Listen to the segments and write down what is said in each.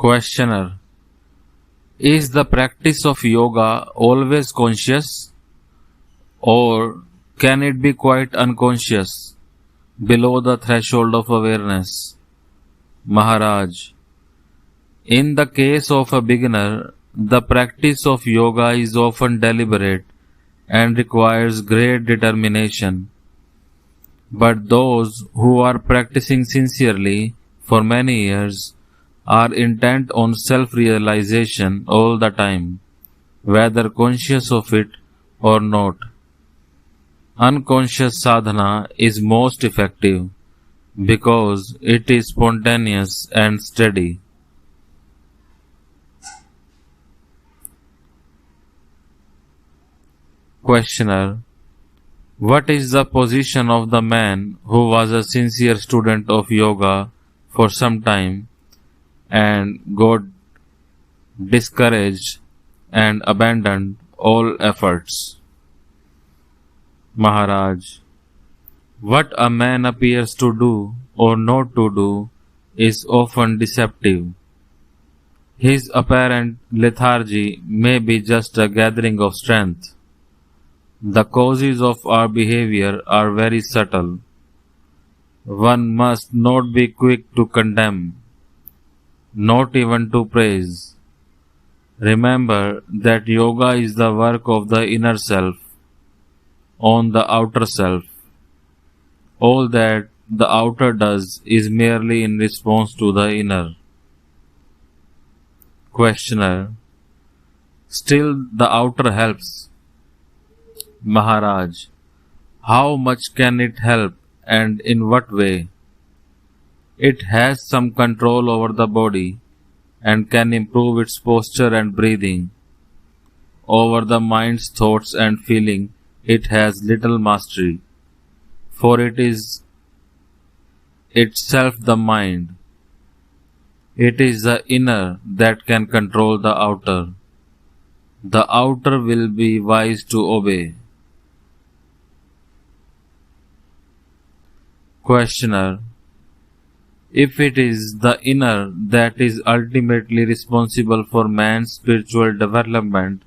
Questioner: is the practice of yoga always conscious, or can it be quite unconscious, below the threshold of awareness? Maharaj: in the case of a beginner, the practice of yoga is often deliberate and requires great determination. But those who are practicing sincerely for many years are intent on self-realization all the time, whether conscious of it or not. Unconscious sadhana is most effective because it is spontaneous and steady. Questioner: what is the position of the man who was a sincere student of yoga for some time and got discouraged and abandoned all efforts? Maharaj: what a man appears to do or not to do is often deceptive. His apparent lethargy may be just a gathering of strength. The causes of our behavior are very subtle. One must not be quick to condemn, not even to praise. Remember that yoga is the work of the inner self on the outer self. All that the outer does is merely in response to the inner. Questioner: still the outer helps. Maharaj: how much can it help and in what way? It has some control over the body and can improve its posture and breathing. Over the mind's thoughts and feeling it has little mastery, for it is itself the mind. It is the inner that can control the outer. The outer will be wise to obey. Questioner: if it is the inner that is ultimately responsible for man's spiritual development,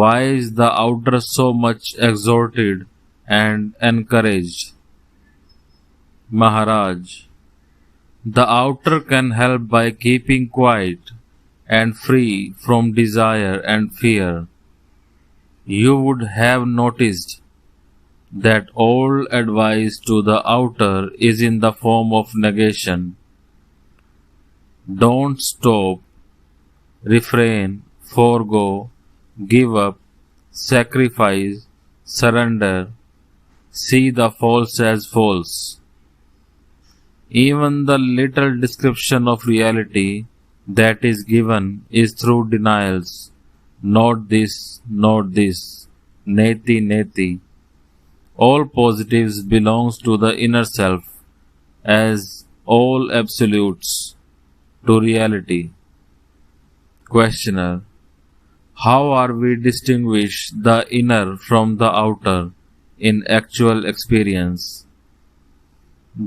why is the outer so much exhorted and encouraged? Maharaj: the outer can help by keeping quiet and free from desire and fear. You would have noticed that all advice to the outer is in the form of negation. Don't stop, refrain, forego, give up, sacrifice, surrender, see the false as false. Even the little description of reality that is given is through denials. Not this, neti, neti. All positives belongs to the inner self, as all absolutes to reality. Questioner: how are we distinguish the inner from the outer in actual experience?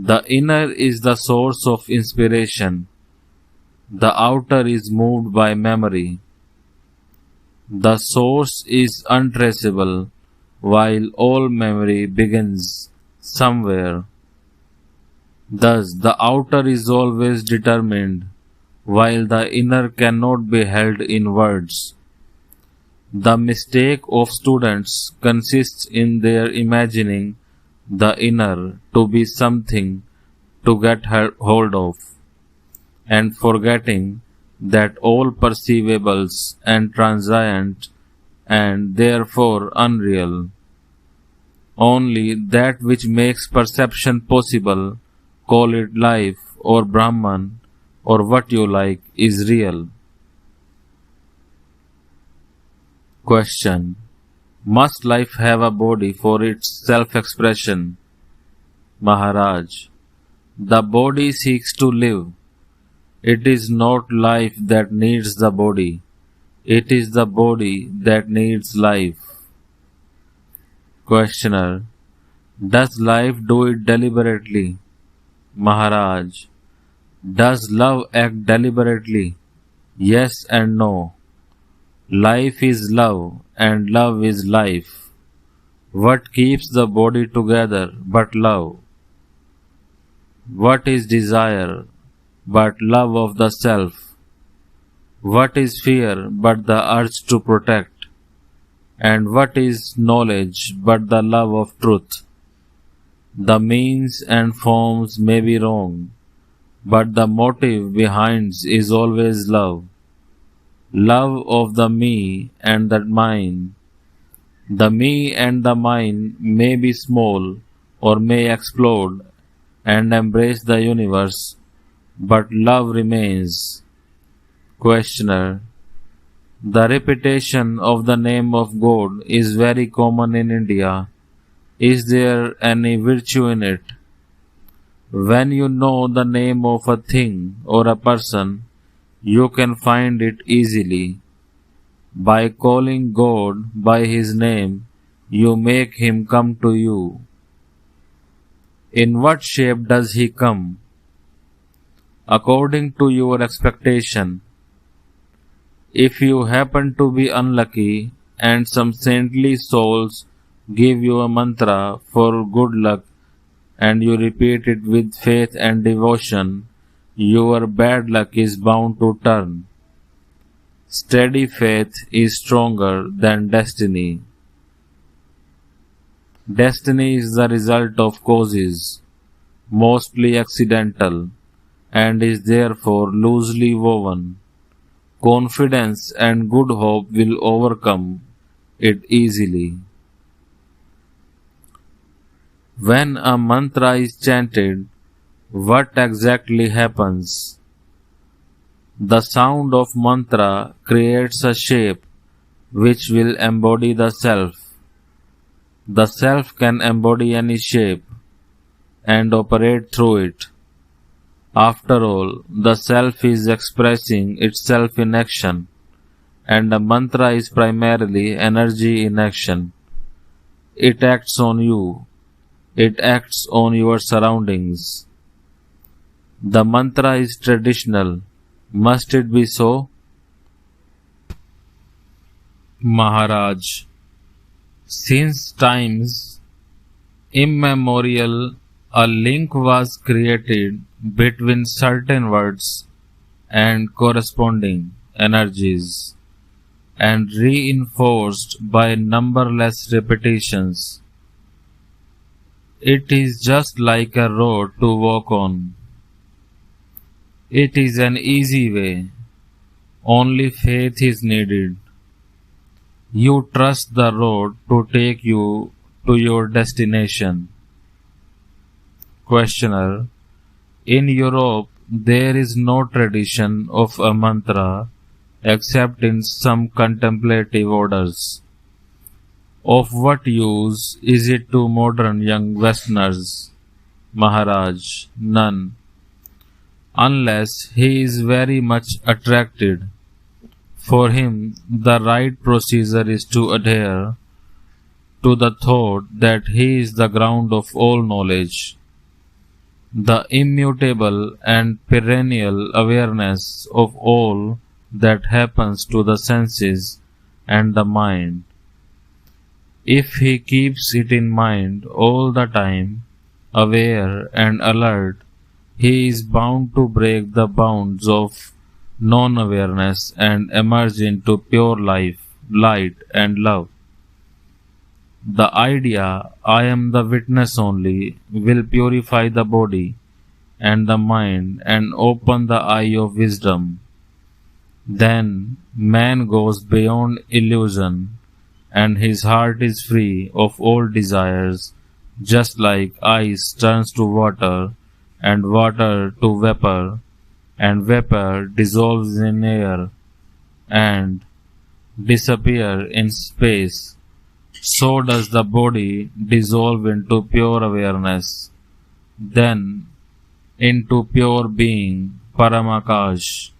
The inner is the source of inspiration. The outer is moved by memory. The source is untraceable, while all memory begins somewhere. Thus, the outer is always determined, while the inner cannot be held in words. The mistake of students consists in their imagining the inner to be something to get hold of, and forgetting that all perceivables and transient and therefore unreal. Only that which makes perception possible, call it life or Brahman or what you like, is real. Question: must life have a body for its self-expression? Maharaj: the body seeks to live. It is not life that needs the body. It is the body that needs life. Questioner: does life do it deliberately? Maharaj: Does love act deliberately? Yes and no. Life is love and love is life. What keeps the body together but love? What is desire but love of the self? What is fear but the urge to protect? And what is knowledge but the love of truth? The means and forms may be wrong, but the motive behind is always love. Love of the me and the mine. The me and the mine may be small or may explode and embrace the universe, but love remains. Questioner: the repetition of the name of God is very common in India. Is there any virtue in it? When you know the name of a thing or a person, you can find it easily. By calling God by His name, you make Him come to you. In what shape does He come? According to your expectation. If you happen to be unlucky and some saintly souls give you a mantra for good luck and you repeat it with faith and devotion, your bad luck is bound to turn. Steady faith is stronger than destiny. Destiny is the result of causes, mostly accidental, and is therefore loosely woven. Confidence and good hope will overcome it easily. When a mantra is chanted, what exactly happens? The sound of mantra creates a shape which will embody the self. The self can embody any shape and operate through it. After all, the self is expressing itself in action, and the mantra is primarily energy in action. It acts on you. It acts on your surroundings. The mantra is traditional. Must it be so? Maharaj, since times immemorial, a link was created between certain words and corresponding energies, and reinforced by numberless repetitions. It is just like a road to walk on. It is an easy way. Only faith is needed. You trust the road to take you to your destination. Questioner: in Europe, there is no tradition of a mantra except in some contemplative orders. Of what use is it to modern young Westerners? Maharaj: none, unless he is very much attracted. For him, the right procedure is to adhere to the thought that he is the ground of all knowledge, the immutable and perennial awareness of all that happens to the senses and the mind. If he keeps it in mind all the time, aware and alert, he is bound to break the bounds of non-awareness and emerge into pure life, light and love. The idea, I am the witness only, will purify the body and the mind and open the eye of wisdom. Then man goes beyond illusion and his heart is free of all desires, just like ice turns to water and water to vapor, and vapor dissolves in air and disappear in space. So does the body dissolve into pure awareness, then into pure being, Paramakash,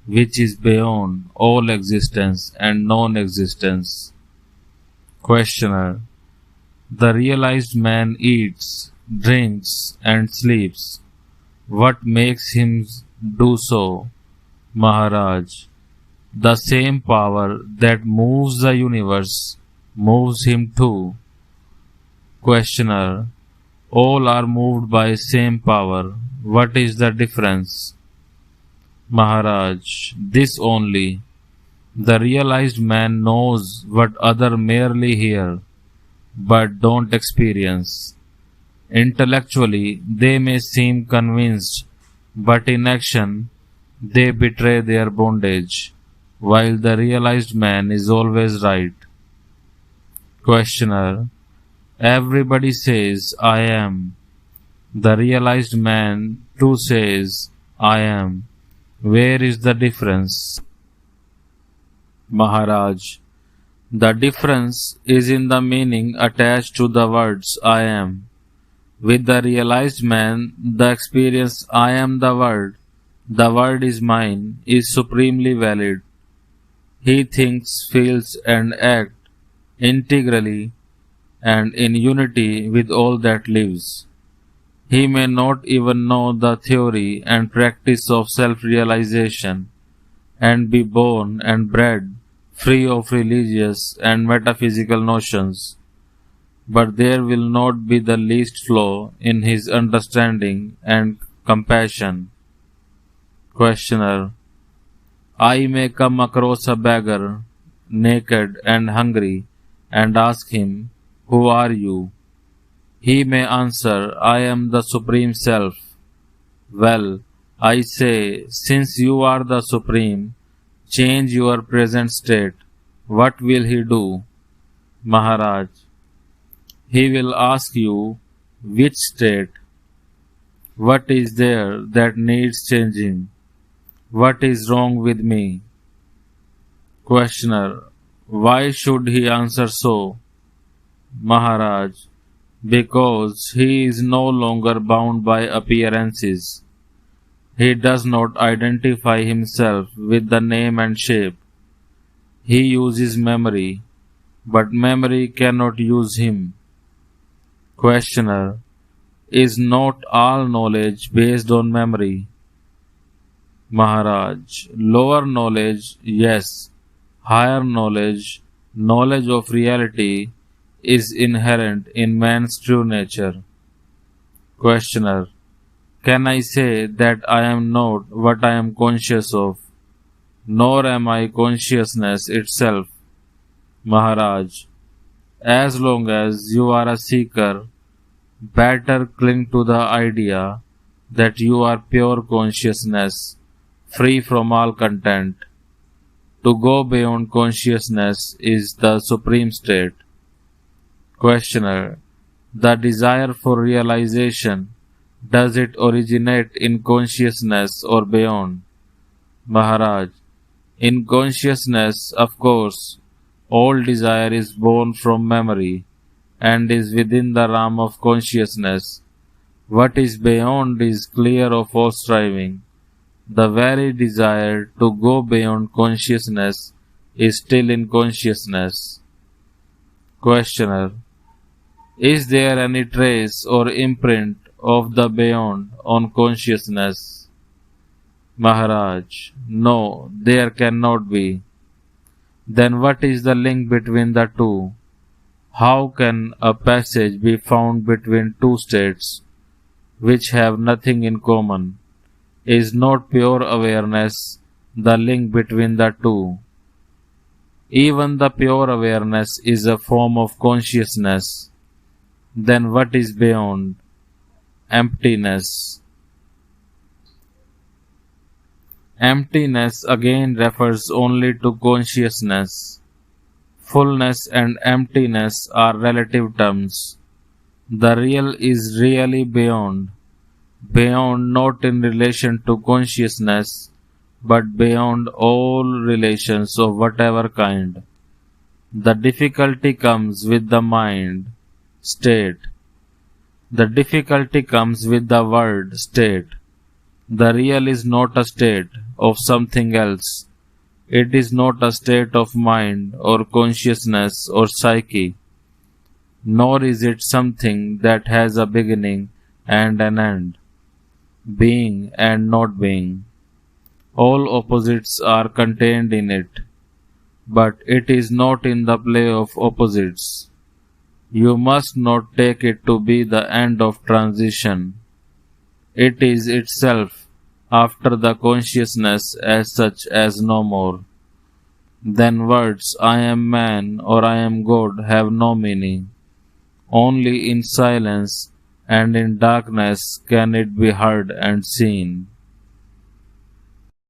which is beyond all existence and non-existence. Questioner: the realized man eats, drinks and sleeps. What makes him do so, Maharaj. The same power that moves the universe moves him too. Questioner. All are moved by same power. What is the difference? Maharaj. This only. The realized man knows what others merely hear, but don't experience. Intellectually, they may seem convinced, but in action, they betray their bondage, while the realized man is always right. Questioner. Everybody says, I am. The realized man too says, I am. Where is the difference? Maharaj. The difference is in the meaning attached to the words I am. With the realized man, the experience I am the word is mine, is supremely valid. He thinks, feels, and acts integrally and in unity with all that lives. He may not even know the theory and practice of self-realization and be born and bred free of religious and metaphysical notions, but there will not be the least flaw in his understanding and compassion. Questioner. I may come across a beggar, naked and hungry, and ask him, Who are you? He may answer, I am the Supreme Self. Well, I say, since you are the Supreme, change your present state. What will he do? Maharaj. He will ask you, which state? What is there that needs changing? What is wrong with me? Questioner. Why should he answer so? Maharaj. Because he is no longer bound by appearances. He does not identify himself with the name and shape. He uses memory, but memory cannot use him. Questioner. Is not all knowledge based on memory? Maharaj. Lower knowledge, yes. Higher knowledge, knowledge of reality, is inherent in man's true nature. Questioner. Can I say that I am not what I am conscious of, nor am I consciousness itself? Maharaj. As long as you are a seeker, better cling to the idea that you are pure consciousness, free from all content. To go beyond consciousness is the supreme state. Questioner. The desire for realization, does it originate in consciousness or beyond? Maharaj. In consciousness, of course, all desire is born from memory and is within the realm of consciousness. What is beyond is clear of all striving. The very desire to go beyond consciousness is still in consciousness. Questioner. Is there any trace or imprint of the beyond on consciousness? Maharaj. No, there cannot be. Then what is the link between the two? How can a passage be found between two states which have nothing in common? Is not pure awareness the link between the two? Even the pure awareness is a form of consciousness. Then what is beyond? Emptiness. Emptiness again refers only to consciousness. Fullness and emptiness are relative terms. The real is really beyond. Beyond not in relation to consciousness, but beyond all relations of whatever kind. The difficulty comes with the mind, state. The difficulty comes with the word, state. The real is not a state of something else. It is not a state of mind or consciousness or psyche, nor is it something that has a beginning and an end, being and not being. All opposites are contained in it, but it is not in the play of opposites. You must not take it to be the end of transition. It is itself, after the consciousness as such as no more. Then words I am man or I am God have no meaning. Only in silence and in darkness can it be heard and seen.